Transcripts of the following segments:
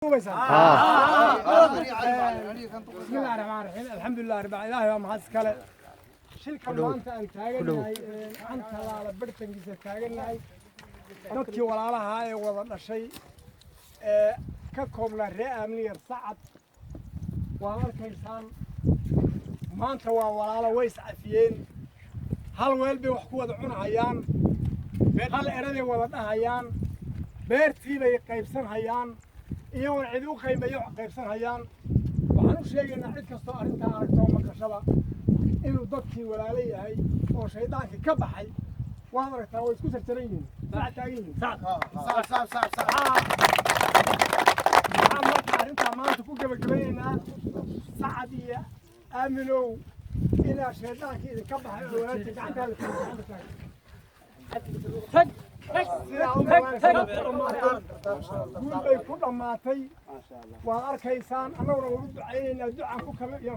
بسم الله الرحمن الرحيم الحمد لله رب العالمين وما حسكله شلكا maanta aan taaganahay aan talaala bartankiisa taaganahay dadkii walaalaha ay wada dhashay ka koobna ree amniga sacad waa arkaysaan maanta waa walaalo way iscafiyeen hal weel bay wax ku wada cunayaan hal eraday wada dhahayaan beertii bay qaybsan hayaan iyagoon cid u qiimeeyo qaybsan hayaan waxaan u sheegaynaa cid kastoo arrintaa aragto makashaba inuu dadkii walaalo yahay oo shaydaankii ka baxay waad aragtaa way isku jarjaran yihiin saac taagan yihiin waxaan marka arrintaa maanta ku gabagabaynaynaa sacad iyo aaminow inaa shaydaankii idinka baxay oo walaasha gacantaada guul bay ku dhammaatay waad arkaysaan annaguna waanu ducaynaynaa ducaan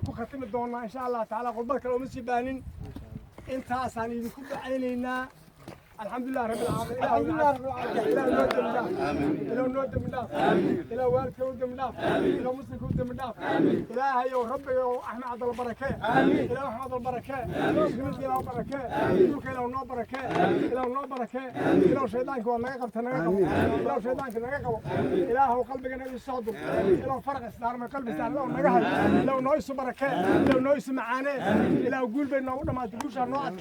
ku khatimi doonaa insha allah tacaala qodbad kale ooma sii baanin intaasaan idinku ducaynaynaa الحمد لله رب العالمين إلى نود من الله إلى والد ود من الله إلى مسلم ود من الله إلهي يا رب يا أحمد عبد البركة إلى أحمد البركة إلى البركة إلى نور بركة إلى نور بركة إلى شيطانك وما يقف تناقض إلى شيطانك ناقض إله قلبك نبي الصادق إلى فرق استعار من قلب استعار له نجاح إلى نويس بركة إلى نويس معاناة إلى قلب النور ما تقولش النوعات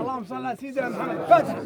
اللهم صل على سيدنا محمد فاتح